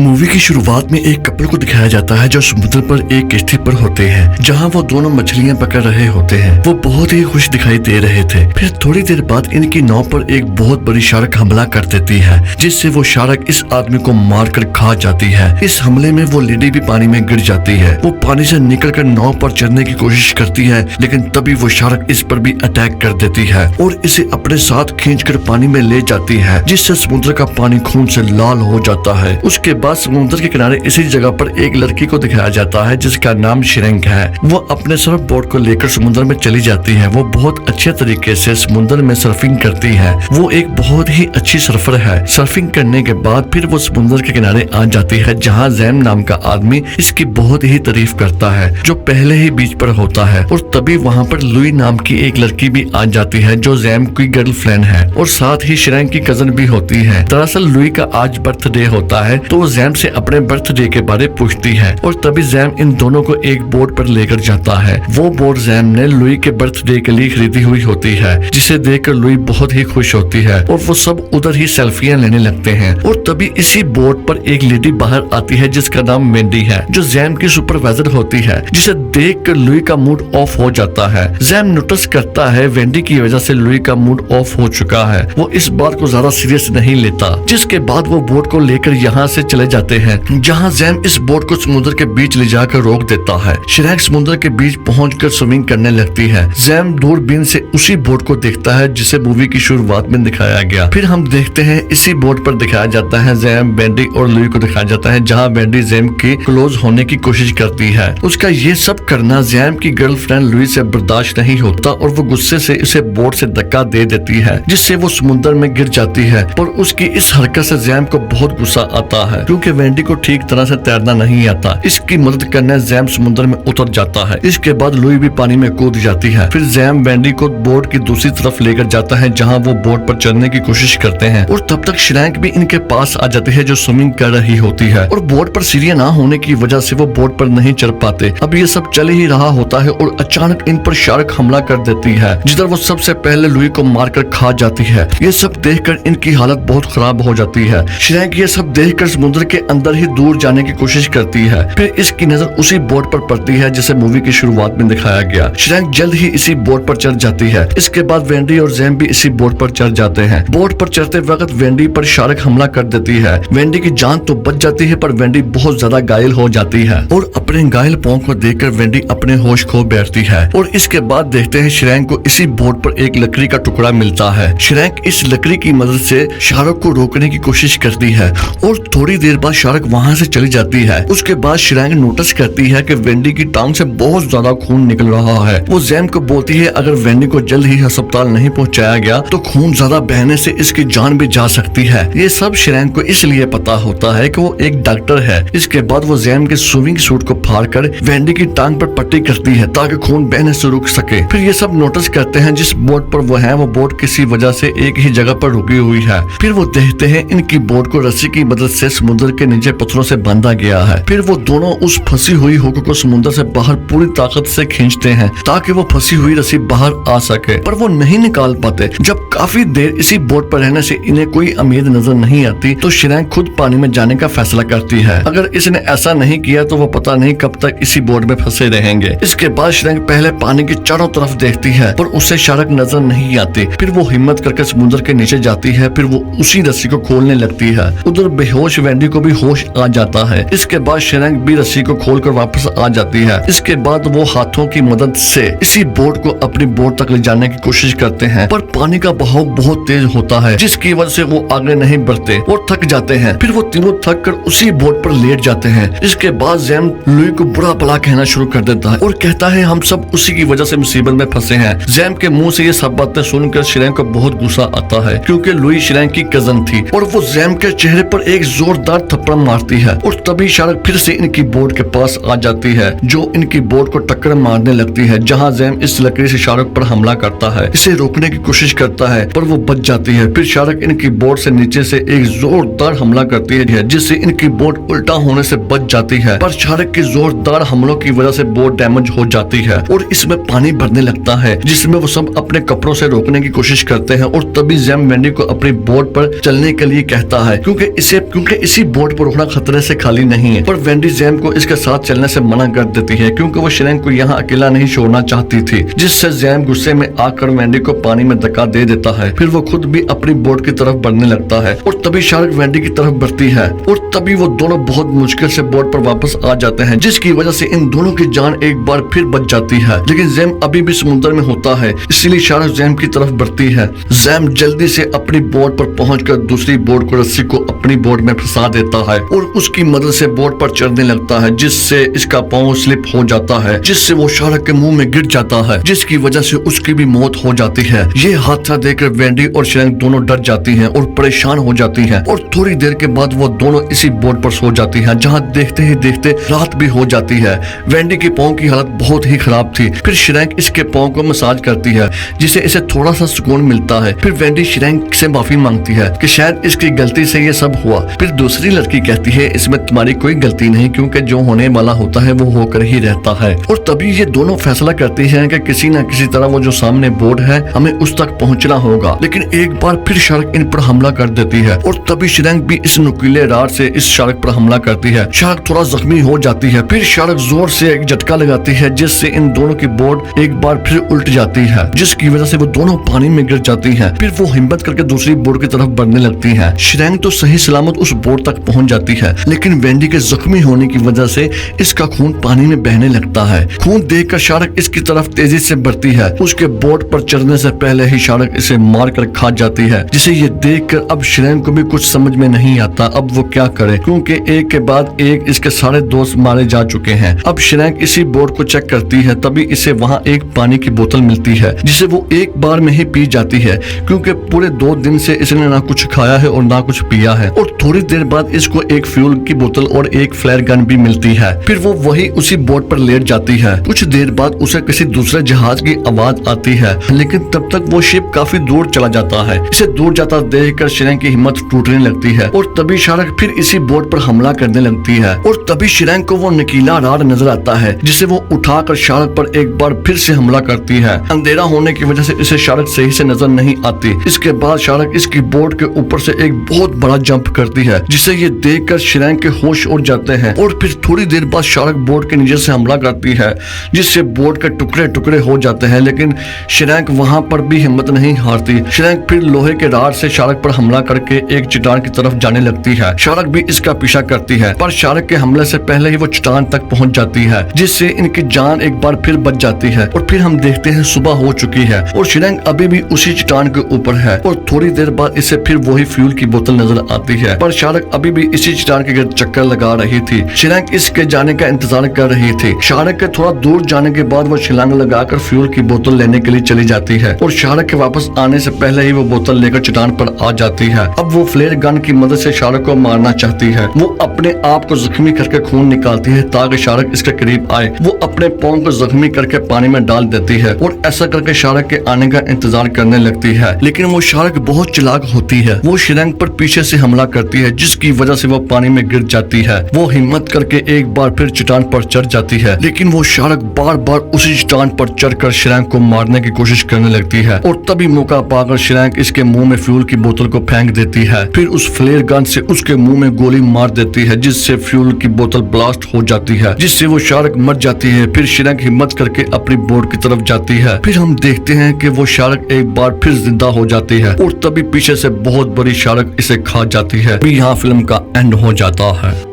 Movie की शुरुआत में एक कपल को दिखाया जाता है जो समुद्र पर एक किश्ती पर होते हैं जहां वो दोनों मछलियां पकड़ रहे होते हैं। वो बहुत ही खुश दिखाई दे रहे थे। फिर थोड़ी देर बाद इनकी नाव पर एक बहुत बड़ी शार्क हमला कर देती है जिससे वो शार्क इस आदमी को मार कर खा जाती है। इस हमले में वो लेडी भी पानी में गिर जाती है। वो पानी से निकलकर नाव पर चढ़ने की कोशिश करती है लेकिन तभी वो शार्क इस पर भी अटैक कर देती है और इसे अपने साथ खींचकर पानी में ले जाती है जिससे समुद्र का पानी खून से लाल हो जाता है। उसके बाद समुद्र के किनारे इसी जगह पर एक लड़की को दिखाया जाता है जिसका नाम श्रिंक है। वो अपने सर्फ बोर्ड को लेकर समुद्र में चली जाती है। वो बहुत अच्छे तरीके से समुद्र में सर्फिंग करती है। वो एक बहुत ही अच्छी सर्फर है। सर्फिंग करने के बाद फिर वो समुद्र के किनारे आ जाती है जहाँ जैम नाम का आदमी इसकी बहुत ही तारीफ करता है जो पहले ही बीच पर होता है। और तभी वहाँ पर लुई नाम की एक लड़की भी आ जाती है जो जैम की गर्लफ्रेंड है और साथ ही श्रिंक की कजन भी होती है। दरअसल लुई का आज बर्थडे होता है तो वो जैम से अपने बर्थडे के बारे पूछती है और तभी जैम इन दोनों को एक बोट पर लेकर जाता है। वो बोट जैम ने लुई के बर्थडे के लिए खरीदी हुई होती है जिसे देखकर लुई बहुत ही खुश होती है और वो सब उधर ही सेल्फियां लेने लगते हैं। और तभी इसी बोट पर एक लेडी बाहर आती है जिसका नाम वेंडी है जो जैम की सुपरवाइजर होती है जिसे देखकर लुई का मूड ऑफ हो जाता है। जैम नोटिस करता है वेंडी की वजह से लुई का मूड ऑफ हो चुका है। वो इस बात को ज्यादा सीरियस नहीं लेता जिसके बाद वो बोट को लेकर यहाँ से चले जाते हैं जहाँ जैम इस बोट को समुद्र के बीच ले जाकर रोक देता है। श्रिंक समुद्र के बीच पहुंचकर स्विमिंग करने लगती है। जैम दूरबीन से उसी बोट को देखता है जिसे मूवी की शुरुआत में दिखाया गया। फिर हम देखते हैं इसी बोट पर दिखाया जाता है जैम, वेंडी और लुई को दिखाया जाता है जहाँ वेंडी जैम की क्लोज होने की कोशिश करती है। उसका ये सब करना जैम की गर्लफ्रेंड लुई से बर्दाश्त नहीं होता और वो गुस्से से उसे बोट से धक्का दे देती है जिससे वो समुद्र में गिर जाती है। और उसकी इस हरकत से जैम को बहुत गुस्सा आता है क्योंकि वेंडी को ठीक तरह से तैरना नहीं आता। इसकी मदद करने जैम समुद्र में उतर जाता है। इसके बाद लुई भी पानी में कूद जाती है। फिर जैम वेंडी को बोट की दूसरी तरफ लेकर जाता है जहाँ वो बोट पर चढ़ने की कोशिश करते हैं और तब तक श्रिंक भी इनके पास आ जाती है जो स्विमिंग कर रही होती है और बोट पर सीढ़ियां ना होने की वजह से वो बोट पर नहीं चढ़ पाते। अब ये सब चल ही रहा होता है और अचानक इन पर शार्क हमला कर देती है जिधर वो सबसे पहले लुई को मारकर खा जाती है। ये सब देखकर इनकी हालत बहुत खराब हो जाती है। श्रिंक ये सब देखकर समुद्र के अंदर ही दूर जाने की कोशिश करती है। फिर इसकी नजर उसी बोट पर पड़ती है जिसे मूवी की शुरुआत में दिखाया गया। श्रिंक जल्द ही इसी बोट पर चढ़ जाती है। इसके बाद वेंडी और जैम भी इसी बोट पर चढ़ जाते हैं। बोट पर चढ़ते वक्त वेंडी पर शार्क हमला कर देती है। वेंडी की जान तो बच जाती है पर वेंडी बहुत ज्यादा घायल हो जाती है और अपने घायल पांव को देखकर वेंडी अपने होश खो बैठती है। और इसके बाद देखते हैं श्रिंक को इसी बोट पर एक लकड़ी का टुकड़ा मिलता है। श्रिंक इस लकड़ी की मदद से शार्क को रोकने की कोशिश करती है और थोड़ी देर बाद शार्क वहाँ से चली जाती है। उसके बाद श्रिंक नोटिस करती है कि वेंडी की टांग से बहुत ज्यादा खून निकल रहा है। वो जैम को बोलती है अगर वेंडी को जल्द ही अस्पताल नहीं पहुंचाया गया तो खून ज्यादा बहने से इसकी जान भी जा सकती है। ये सब श्रिंक को इसलिए पता होता है कि वो एक डॉक्टर है। इसके बाद वो जैम के स्विमिंग सूट को फाड़कर वेंडी की टांग पर पट्टी करती है ताकि खून बहने से रुक सके। फिर ये सब नोटिस करते हैं जिस बोट पर वो है वो बोट किसी वजह से एक ही जगह पर रुकी हुई है। फिर वो देखते हैं इनकी बोट को रस्सी की मदद से समुद्र के नीचे पत्थरों से बांधा गया है। फिर वो दोनों उस फंसी हुई हुक को समुद्र से बाहर पूरी ताकत से खींचते हैं ताकि वो फंसी हुई रस्सी बाहर आ सके पर वो नहीं निकाल पाते। जब काफी देर इसी बोट पर रहने से इन्हें कोई उम्मीद नजर नहीं आती तो श्रिंक खुद पानी में जाने का फैसला करती है। अगर इसने ऐसा नहीं किया तो वो पता नहीं कब तक इसी बोट में फंसे रहेंगे। इसके बाद श्रिंक पहले पानी की चारों तरफ देखती है पर उसे शार्क नजर नहीं आती। फिर वो हिम्मत करके समुद्र के नीचे जाती है। फिर वो उसी रस्सी को खोलने लगती है। उधर बेहोश वेंडी को भी होश आ जाता है। इसके बाद श्रिंक भी रस्सी को खोलकर वापस आ जाती है। इसके बाद वो हाथों की मदद से इसी बोट को अपनी बोट तक ले जाने की कोशिश करते हैं पर पानी का बहाव बहुत तेज होता है जिसकी वजह से वो आगे नहीं बढ़ते और थक जाते हैं। फिर वो तीनों थक कर उसी बोट पर लेट जाते हैं। इसके बाद जैम लुई को बुरा भला कहना शुरू कर देता है और कहता है हम सब उसी की वजह से मुसीबत में फंसे हैं। जैम के मुंह से ये सब बातें सुनकर श्रिंक को बहुत गुस्सा आता है क्योंकि लुई श्रिंक की कजन थी और वो जैम के चेहरे पर एक जोरदार थप्पड़ मारती है और तभी शार्क फिर से इनकी बोट के पास आ जाती है जो इनकी बोट को टक्कर मारने लगती है जहाँ जैम इस लकड़ी से शार्क पर हमला करता है। इसे रोकने की कोशिश करता है पर वो बच जाती है। फिर शार्क इनकी बोट से नीचे से एक जोरदार हमला करती है जिससे इनकी बोट उल्टा होने से बच जाती है पर शार्क के जोरदार हमलों की वजह से बोट डैमेज हो जाती है और इसमें पानी भरने लगता है जिसमें वो सब अपने कपड़ों से रोकने की कोशिश करते हैं। और तभी जैम वेंडी को अपनी बोट पर चलने के लिए कहता है क्योंकि इसी इसी बोट पर होना खतरे से खाली नहीं है, पर वेंडी जैम को इसके साथ चलने से मना कर देती है क्योंकि वो श्रैंक को यहाँ अकेला नहीं छोड़ना चाहती थी, जिससे जैम गुस्से में आकर वेंडी को पानी में धक्का दे देता है। फिर वो खुद भी अपनी बोट की तरफ बढ़ने लगता है और तभी शार्क वेंडी की तरफ बढ़ती है और तभी वो दोनों बहुत मुश्किल से बोट पर वापस आ जाते हैं, जिसकी वजह से इन दोनों की जान एक बार फिर बच जाती है। लेकिन जैम अभी भी समुद्र में होता है, इसलिए शार्क जैम की तरफ बढ़ती है। जैम जल्दी से अपनी बोट पर पहुंचकर दूसरी बोट को रस्सी को अपनी बोट में फंसा देता है और उसकी मदद से बोट पर चढ़ने लगता है, जिससे इसका पाँव स्लिप हो जाता है, जिससे वो शार्क के मुंह में गिर जाता है, जिसकी वजह से उसकी भी मौत हो जाती है। ये हादसा देखकर वेंडी और श्रैंक दोनों डर जाती हैं और परेशान हो जाती हैं और थोड़ी देर के बाद वो दोनों इसी बोट पर सो जाती हैं, जहां देखते ही देखते रात भी हो जाती है। वेंडी के पाँव की हालत बहुत ही खराब थी। फिर श्रैंक इसके पाँव को मसाज करती है, जिससे इसे थोड़ा सा सुकून मिलता है। फिर वेंडी श्रैंक से माफी मांगती है कि शायद इसकी गलती से ये सब हुआ। फिर दूसरी लड़की कहती है इसमें तुम्हारी कोई गलती नहीं, क्योंकि जो होने वाला होता है वो होकर ही रहता है। और तभी ये दोनों फैसला करती हैं कि किसी न किसी तरह वो जो सामने बोट है हमें उस तक पहुंचना होगा। लेकिन एक बार फिर शार्क इन पर हमला कर देती है और तभी श्रैंक भी इस नुकीले राड से इस शार्क पर हमला करती है। शार्क थोड़ा जख्मी हो जाती है। फिर शार्क जोर से एक झटका लगाती है, जिससे इन दोनों की बोट एक बार फिर उल्ट जाती है, जिसकी वजह से वो दोनों पानी में गिर जाती हैं। फिर वो हिम्मत करके दूसरी बोट की तरफ बढ़ने लगती हैं। श्रैंक तो सही सलामत उस बोट तक पहुंच जाती है, लेकिन वेंडी के जख्मी होने की वजह से इसका खून पानी में बहने लगता है। खून देखकर शार्क इसकी तरफ तेजी से बढ़ती है। उसके बोट पर चढ़ने से पहले ही शार्क इसे मार कर खा जाती है, जिसे ये देखकर अब श्रैंक को भी कुछ समझ में नहीं आता अब वो क्या करे, क्योंकि एक के बाद एक इसके सारे दोस्त मारे जा चुके हैं। अब श्रैंक इसी बोट को चेक करती है, तभी इसे वहाँ एक पानी की बोतल मिलती है, जिसे वो एक बार में ही पी जाती है, क्योंकि पूरे 2 दिन से इसने ना कुछ खाया है और ना कुछ पिया है। और थोड़ी देर बाद इसको एक फ्यूल की बोतल और एक फ्लेयर गन भी मिलती है। फिर वो वही उसी बोट पर लेट जाती है। कुछ देर बाद उसे किसी दूसरे जहाज की आवाज आती है, लेकिन तब तक वो शिप काफी दूर चला जाता है। इसे दूर जाता देखकर श्रैंक की हिम्मत टूटने लगती है और तभी शार्क फिर इसी बोट पर हमला करने लगती है। और तभी श्रैंक को वो नुकीला राड नजर आता है, जिसे वो उठाकर शार्क पर एक बार फिर से हमला करती है। अंधेरा होने की वजह से इसे शार्क सही से नजर नहीं आती। इसके बाद शार्क इसकी बोट के ऊपर से एक बहुत बड़ा जंप करती है, जिसे ये देखकर श्रैंक के होश उड़ जाते हैं। और फिर थोड़ी देर बाद शार्क बोट के नीचे से हमला करती है, जिससे बोट के टुकड़े टुकड़े हो जाते हैं। लेकिन श्रैंक वहां पर भी हिम्मत नहीं हारती। श्रैंक फिर लोहे के राड से शार्क पर हमला करके एक चट्टान की तरफ जाने लगती है। शार्क भी इसका पीछा करती है, पर शार्क के हमले से पहले ही वो चट्टान तक पहुंच जाती है, जिससे इनकी जान एक बार फिर बच जाती है। और फिर हम देखते हैं सुबह हो चुकी है और श्रैंक अभी भी उसी चट्टान के ऊपर है। और थोड़ी देर बाद इसे फिर वही फ्यूल की बोतल नजर आती है, पर शार्क अभी भी इसी चट्टान के गिर्द चक्कर लगा रही थी। श्रैंक इसके जाने का इंतजार कर रही थी। शार्क के थोड़ा दूर जाने के बाद वो छलांग लगाकर फ्यूल की बोतल लेने के लिए चली जाती है और शार्क के वापस आने से पहले ही वो बोतल लेकर चट्टान पर आ जाती है। अब वो फ्लेयर गन की मदद से शार्क को मारना चाहती है। वो अपने आप को जख्मी करके खून निकालती है ताकि शार्क इसके करीब आए। वो अपने पाँव को जख्मी करके पानी में डाल देती है और ऐसा करके शार्क के आने का इंतजार करने लगती है। लेकिन वो शार्क बहुत चालाक होती है। वो श्रैंक पर पीछे से हमला करती है, जिसकी वजह से वो पानी में गिर जाती है। वो हिम्मत करके एक बार फिर चट्टान पर चढ़ जाती है, लेकिन वो शार्क बार बार उसी चट्टान पर चढ़कर श्रैंक को मारने की कोशिश करने लगती है। और तभी मौका पाकर श्रैंक इसके मुंह में फ्यूल की बोतल को फेंक देती है। फिर उस फ्लेयर गन से उसके मुंह में गोली मार देती है, जिससे फ्यूल की बोतल ब्लास्ट हो जाती है, जिससे वो शार्क मर जाती है। फिर श्रैंक हिम्मत करके अपनी बोट की तरफ जाती है। फिर हम देखते हैं कि वो शार्क एक बार फिर जिंदा हो जाती है और तभी पीछे से बहुत बड़ी शार्क इसे खा जाती है। यहाँ फिल्म का एंड हो जाता है।